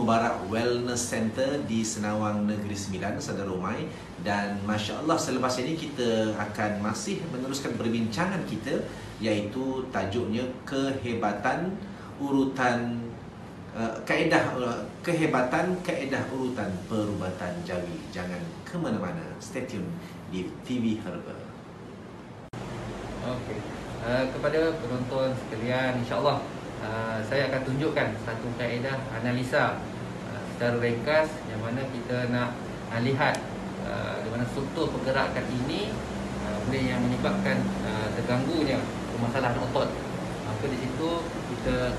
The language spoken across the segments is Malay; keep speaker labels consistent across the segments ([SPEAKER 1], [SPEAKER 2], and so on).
[SPEAKER 1] Mubarak Wellness Center di Senawang Negeri Sembilan, Saudara Umai. Dan Masya Allah, selepas ini kita akan masih meneruskan perbincangan kita, iaitu tajuknya kehebatan urutan kaedah urutan perubatan jawi. Jangan ke mana-mana, stay tune di TV Herbal.
[SPEAKER 2] Okey. Kepada penonton sekalian, insya-Allah saya akan tunjukkan satu kaedah analisa secara ringkas yang mana kita nak lihat di mana struktur pergerakan ini boleh yang menyebabkan terganggunya permasalahan otot. Maka di situ kita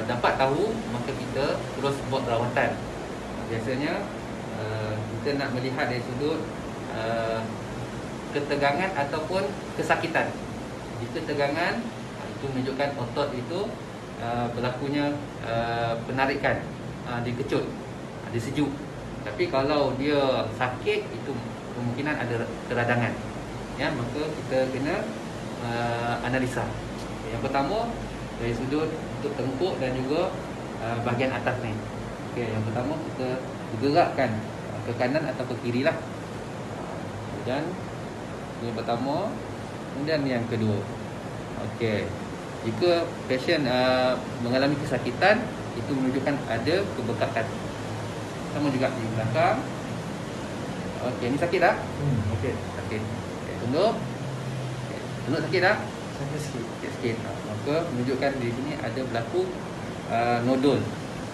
[SPEAKER 2] dapat tahu, maka kita terus buat rawatan. Biasanya kita nak melihat dari sudut ketegangan ataupun kesakitan. Jika tegangan, itu menunjukkan otot itu berlakunya penarikan, dikecut, disejuk. Tapi kalau dia sakit, itu kemungkinan ada keradangan. Ya, maka kita kena analisa. Yang pertama dari sudut untuk tengkuk dan juga bahagian atas ni. Okey, yang pertama kita gerakkan ke kanan atau ke kiri lah. Dan yang pertama, kemudian yang kedua. Okey. Jika pasien mengalami kesakitan, itu menunjukkan ada kebekakan. Sama juga di belakang. Okey, ni sakit tak? Okey, sakit. Okey, tunduk. Okey, tunduk sakit tak?
[SPEAKER 3] Sakit sikit.
[SPEAKER 2] Sikit. Maka menunjukkan di sini ada berlaku nodul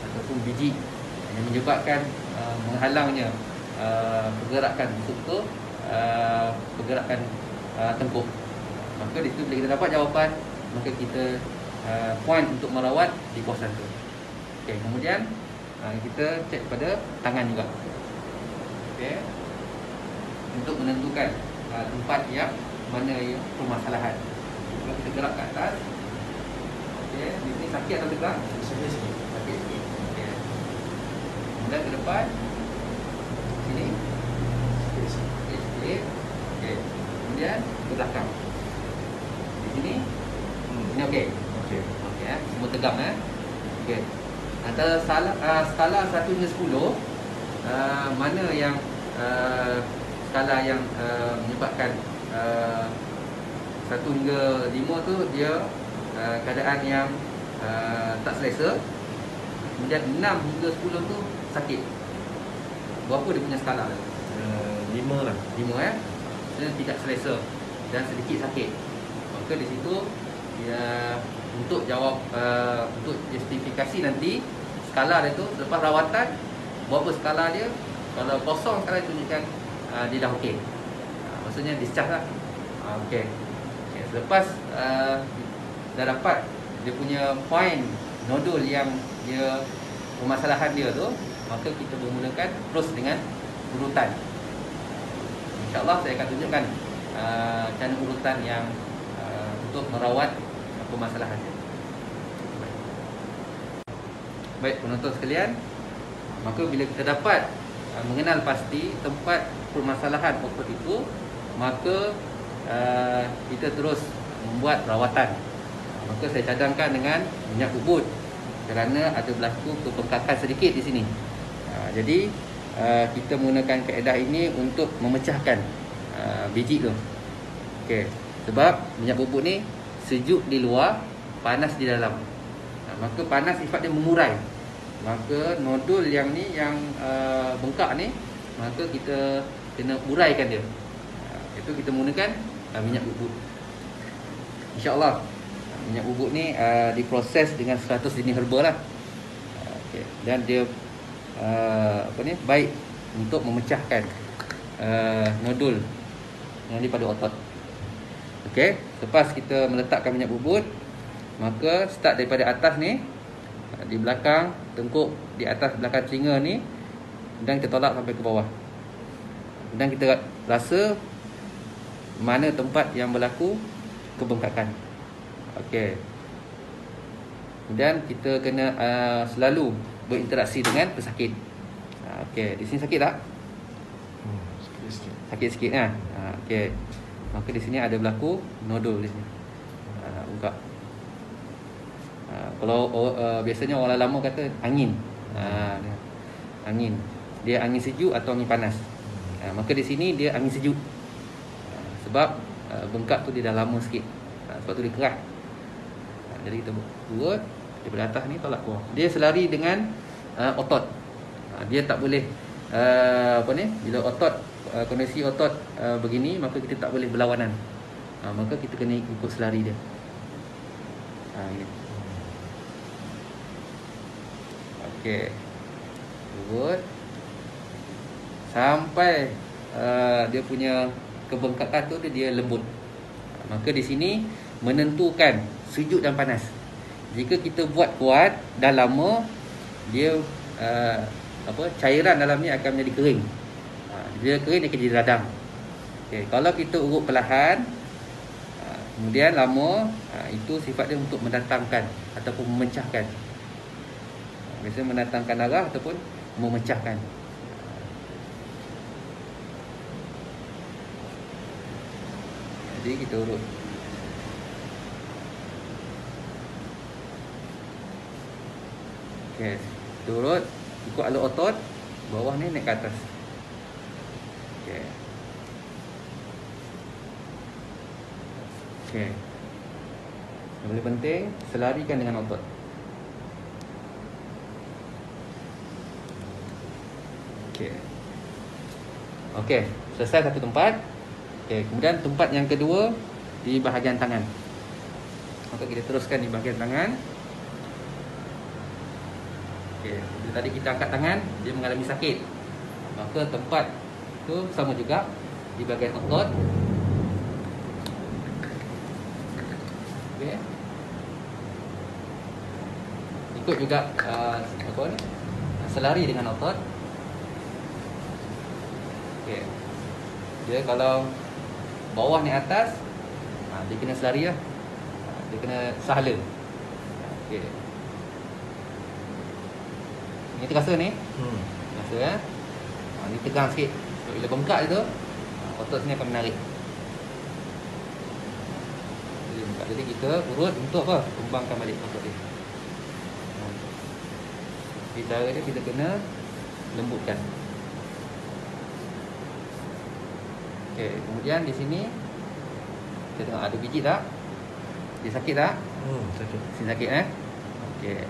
[SPEAKER 2] ataupun biji yang menyebabkan menghalangnya pergerakan struktur pergerakan tengkuk. Maka di situ bila kita dapat jawapan, maka kita point untuk merawat di kawasan itu. Okey, kemudian kita cek pada tangan juga. Okey. Untuk menentukan tempat yang mana yang permasalahan. Kalau kita gerak ke atas, okey, di sini sakit atau tegang?
[SPEAKER 3] Sakit sikit.
[SPEAKER 2] Sakit sikit. Okey. Kemudian ke depan, sini
[SPEAKER 3] Sakit sikit.
[SPEAKER 2] sakit sikit. Okey. Kemudian ke belakang. Di sini, ini okey.
[SPEAKER 1] Okey.
[SPEAKER 2] Okey, semua tegang Okey. Antara skala 1 hingga 10, mana yang skala yang menyebabkan 1 hingga 5 tu dia keadaan yang tak selesa. Kemudian 6 hingga 10 tu sakit. Berapa dia punya skala tu?
[SPEAKER 1] 5 lah.
[SPEAKER 2] 5 dia tidak selesa dan sedikit sakit. Maka di situ dia untuk jawab untuk justifikasi nanti skala dia tu selepas rawatan berapa skala dia. Kalau kosong skala tunjukkan dia dah okey. Maksudnya discharge lah. Okey. Okay. Selepas dah dapat dia punya point nodul yang dia permasalahan dia tu, maka kita bermulakan terus dengan urutan. InsyaAllah saya akan tunjukkan cara urutan yang untuk merawat permasalahan dia. Baik penonton sekalian, maka bila kita dapat mengenal pasti tempat permasalahan otot itu, maka kita terus membuat rawatan. Maka saya cadangkan dengan minyak ubud kerana ada berlaku kebengkakan sedikit di sini. Jadi kita menggunakan kaedah ini untuk memecahkan biji tu. Okey, sebab minyak bubuk ni sejuk di luar, panas di dalam. Maka panas sifat dia mengurai. Maka nodul yang ni yang bengkak ni, maka kita kena uraikan dia. Itu kita menggunakan minyak bubuk. InsyaAllah minyak bubuk ni diproses dengan 100 jenis herba lah. Okay. Dan dia baik untuk memecahkan nodul yang ada pada otot. Okey, lepas kita meletakkan minyak bubuk, maka start daripada atas ni, di belakang tengkuk, di atas belakang telinga ni, dan kita tolak sampai ke bawah. Dan kita rasa mana tempat yang berlaku kebengkakan. Okey. Kemudian kita kena selalu berinteraksi dengan pesakit. Okey, di sini sakit tak?
[SPEAKER 1] Sakit sikit.
[SPEAKER 2] Sakit sikit kan? Okey. Maka di sini ada berlaku nodul di sini. Buka. Kalau biasanya orang lama kata angin. Angin. Dia angin sejuk atau angin panas. Maka di sini dia angin sejuk. Sebab bengkak tu dia dah lama sikit. Sebab tu dia keras. Jadi kita urut daripada atas ni tolak bawah. Dia selari dengan otot. Dia tak boleh bila otot kondisi otot begini, maka kita tak boleh berlawanan. Maka kita kena ikut selari dia. Ini. Okey. Urut sampai dia punya kebengkakan tu dia lembut. Maka di sini menentukan sejuk dan panas. Jika kita buat kuat dah lama, dia cairan dalam ni akan menjadi kering. Dia kering, dia akan jadi radang. Okay. Kalau kita urut perlahan, kemudian lama, itu sifat dia untuk mendatangkan ataupun memecahkan. Biasanya mendatangkan darah ataupun memecahkan. Jadi kita urut. Okay. Kita urut ikut alur otot, bawah ni naik ke atas. Okay. Okay. Yang paling penting, selarikan dengan otot. Okay. Okay, selesai satu tempat. Okay, kemudian tempat yang kedua di bahagian tangan. Maka kita teruskan di bahagian tangan. Okay, bila tadi kita angkat tangan, dia mengalami sakit. Maka tempat tu sama juga di bahagian otot. Okay. Ikut juga selari dengan otot. Okay. Dia kalau bawah ni atas, dia kena selari lah. Dia kena sahala. Okay. Ni terasa ni. Rasa ya. Ni tegang sikit. So, bila bengkak je tu, otot sini akan menarik. Jadi kita urut untuk apa? Kembangkan balik otot dia. Di cara dia kita kena lembutkan. Okey, kemudian di sini kita tengok ada biji tak? Dia sakit tak?
[SPEAKER 3] Sakit.
[SPEAKER 2] Sini sakit Okey.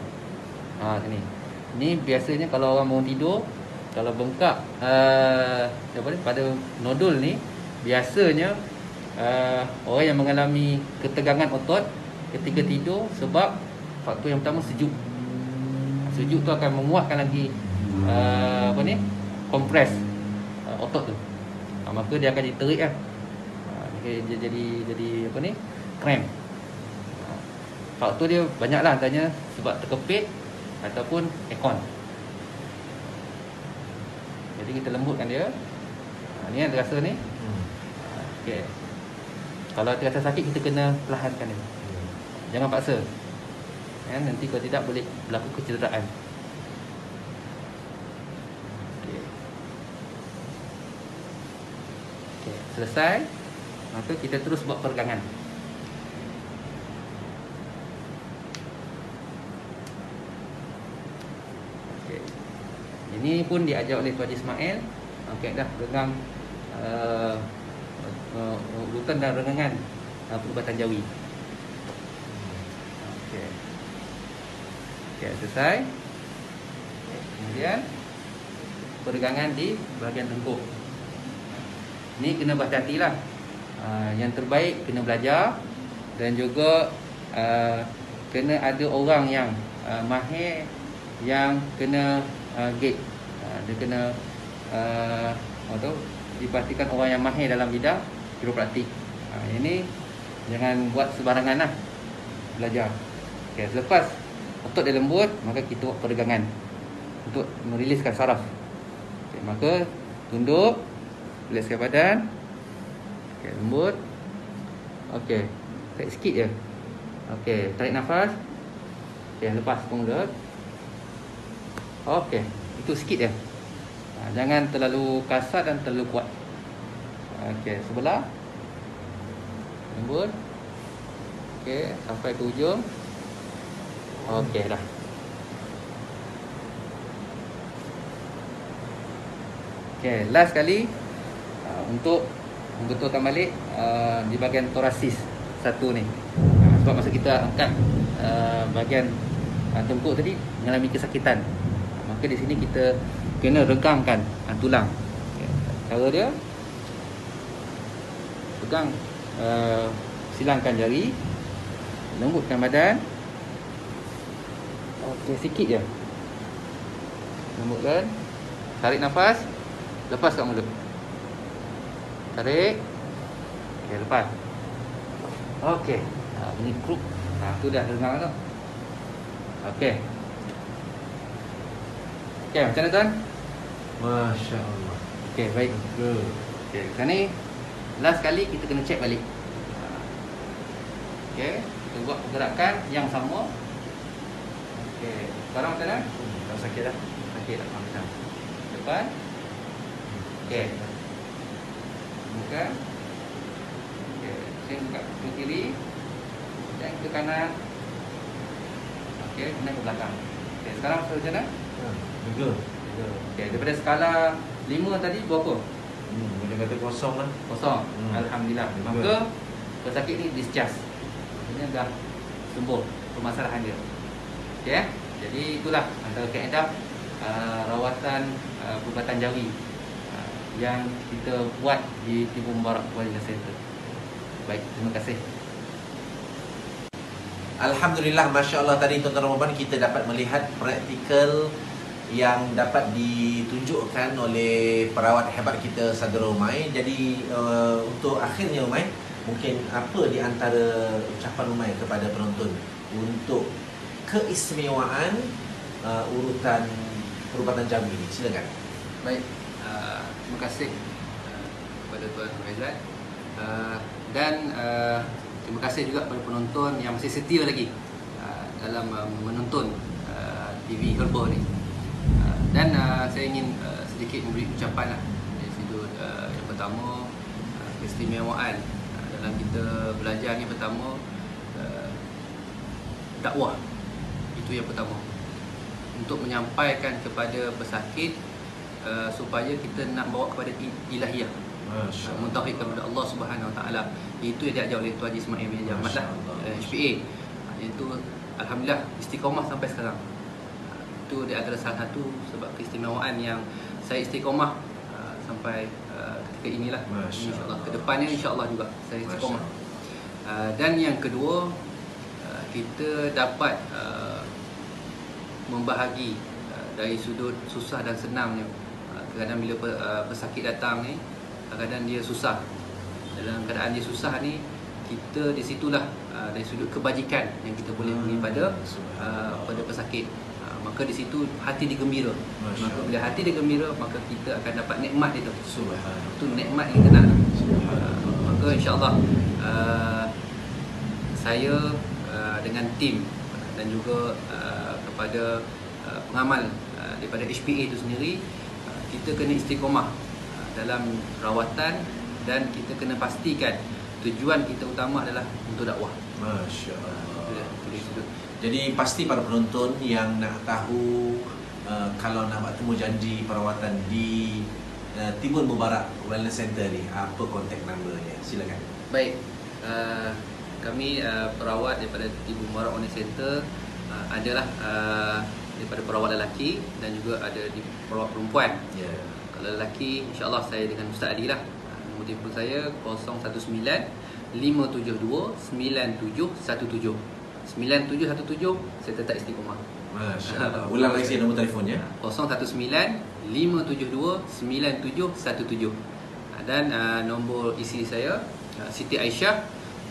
[SPEAKER 2] Sini. Ni biasanya kalau orang bangun tidur, kalau bengkak pada nodul ni, biasanya orang yang mengalami ketegangan otot ketika tidur sebab faktor yang pertama sejuk. Sejuk tu akan menguatkan lagi kompres otot tu. Maka dia akan diterik kan. Dia jadi cramp. Faktor dia banyaklah, antaranya sebab terkepit ataupun aircon. Jadi kita lembutkan dia. Ni yang terasa ni. Okey. Kalau terasa sakit, kita kena perlahankan dia. Jangan paksa. Nanti kalau tidak boleh berlaku kecederaan. Okey. Okey, selesai. Maka kita terus buat peregangan. Okey. Ini pun diajar oleh Tuan Ismail. Okey, dah pegang urutan dan rengangan perubatan jawi. Okey. Okey, selesai. Kemudian peregangan di bahagian tengkuk. Ni kena berhati-hatilah. Yang terbaik kena belajar dan juga kena ada orang yang mahir yang kena gate. Dia kena dipastikan orang yang mahir dalam bidang kiropraktik. Ini jangan buat sebarangan lah belajar. Okay, selepas otot dia lembut, maka kita buat peregangan untuk meriliskan saraf. Okay, maka tunduk, riliskan badan. Okay, lembut. Okay, tarik sikit je. Okay, tarik nafas. Okay, lepas mulut. Okay, itu sikit je. Jangan terlalu kasar dan terlalu kuat. Okey, sebelah. Lembut. Okey, sampai ke ujung. Okey dah. Okey, last kali untuk membetulkan balik di bahagian thorasis satu ni. Sebab masa kita angkat bahagian tengkuk tadi mengalami kesakitan. Maka di sini kita kena regangkan tulang. Okay. Cara dia pegang, silangkan jari, lembutkan badan. Okey, sikit je. Lembutkan. Tarik nafas, lepas kat mulut. Tarik. Okey, lepas. Okey. Bunyi kruk. Tu dah regang tu. Okey. Okey, macam mana tuan?
[SPEAKER 1] Masya Allah.
[SPEAKER 2] Okey, baik. Okey, sekarang ni last kali kita kena check balik. Okey, kita buat pergerakan yang sama. Okey, sekarang macam mana?
[SPEAKER 1] Tak sakit dah.
[SPEAKER 2] Sakit tak? Macam depan. Okey. Buka. Okey, saya buka ke kiri dan ke kanan. Okey, kemudian ke belakang. Okey, sekarang macam mana?
[SPEAKER 1] Juga.
[SPEAKER 2] Okey, daripada skala 5 tadi berapa?
[SPEAKER 1] Boleh kata kosong lah.
[SPEAKER 2] Kosong. Alhamdulillah. Maka pesakit ni discharge. Maksudnya dah sembuh permasalahan dia. Okey. Jadi itulah antara kaedah rawatan perubatan jawi yang kita buat di Tibu Mubarak Wellness Center. Baik, terima kasih.
[SPEAKER 1] Alhamdulillah, Masya Allah, tadi tuan-tuan Ramadan kita dapat melihat praktikal yang dapat ditunjukkan oleh perawat hebat kita Saudara Umay. Jadi untuk akhirnya Umay, mungkin apa di antara ucapan Umay kepada penonton untuk keistimewaan urutan perubatan jawi ini? Silakan.
[SPEAKER 2] Baik, terima kasih kepada Tuan Faizal dan terima kasih juga kepada penonton yang masih setia lagi dalam menonton TV Herba ni. Dan saya ingin sedikit memberi ucapan lah dari sudut yang pertama, keistimewaan dalam kita belajar ni. Pertama, dakwah, itu yang pertama, untuk menyampaikan kepada pesakit supaya kita nak bawa kepada ilahiyah, mentauhidkan kepada Allah Subhanahu Wa Taala. Itu yang diajar oleh Tuan Haji Ismail bin Ahmad lah, HPA. Itu alhamdulillah istiqamah sampai sekarang. Itu dia adalah salah satu sebab keistimewaan yang saya istiqamah sampai ketika inilah. InsyaAllah kedepannya insyaAllah juga saya istiqamah. Dan yang kedua, kita dapat membahagi dari sudut susah dan senangnya. Kadang-kadang bila pesakit datang ni, kadang-kadang dia susah. Dalam keadaan dia susah ni, kita di situlah dari sudut kebajikan yang kita boleh beri pada pesakit. Maka di situ hati dia gembira. Maka bila hati dia gembira, maka kita akan dapat nikmat itu. Itu nikmat yang kita nak. Maka insya-Allah saya dengan tim dan juga kepada pengamal daripada HPA itu sendiri, kita kena istiqamah dalam rawatan dan kita kena pastikan tujuan kita utama adalah untuk dakwah.
[SPEAKER 1] Masya Allah. Jadi pasti para penonton yang nak tahu kalau nak buat temu janji perawatan di Timbul Mubarak Wellness Center ni, apa kontak numbernya? Silakan.
[SPEAKER 2] Baik, kami perawat daripada Timbul Mubarak Wellness Center adalah daripada perawat lelaki dan juga ada di perawat perempuan.
[SPEAKER 1] Yeah.
[SPEAKER 2] Kalau lelaki, insya-Allah saya dengan Ustaz Adi lah. Nombor telefon saya 019 572 9717. 9717, saya tetap istiqamah.
[SPEAKER 1] Masya Allah. Ulang lagi nombor telefonnya.
[SPEAKER 2] 019 572 9717. Dan nombor isteri saya Siti Aisyah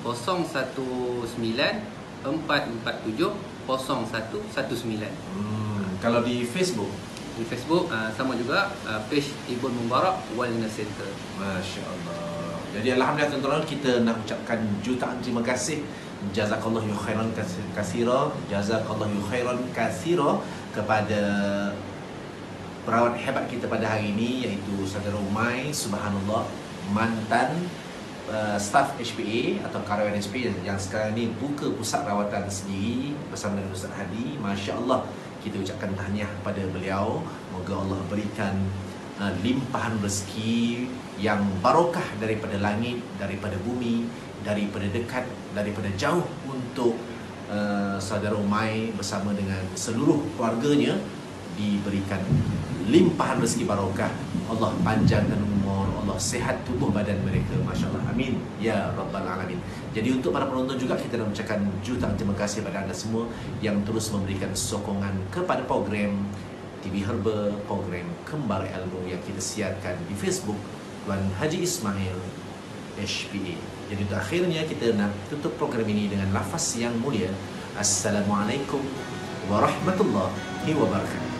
[SPEAKER 2] 019 447 0119.
[SPEAKER 1] Kalau di Facebook?
[SPEAKER 2] Di Facebook sama juga, page Timbul Mubarak Wellness Center.
[SPEAKER 1] Masya Allah. Jadi alhamdulillah tuan-tuan, kita nak ucapkan jutaan terima kasih. Jazakallahu khairan katsira, jazakallahu khairan katsira kepada perawat hebat kita pada hari ini, iaitu Saudara Umay. Subhanallah, mantan staf HPA atau karyawan HPA yang sekarang ni buka pusat rawatan sendiri bersama dengan Ustaz Hadi. Masya Allah, kita ucapkan tahniah kepada beliau. Moga Allah berikan limpahan rezeki yang barokah daripada langit, daripada bumi, daripada dekat, daripada jauh untuk saudara Umay bersama dengan seluruh keluarganya diberikan limpahan rezeki barokah. Allah panjangkan umur, Allah sihat tubuh badan mereka, masya-Allah. Amin ya rabbal alamin. Jadi untuk para penonton juga kita nak mengucapkan jutaan terima kasih kepada anda semua yang terus memberikan sokongan kepada program TV Herba, program Kembar Ilmu yang kita siarkan di Facebook Tuan Haji Ismail HPA. Jadi untuk akhirnya kita nak tutup program ini dengan lafaz yang mulia. Assalamualaikum warahmatullahi wabarakatuh.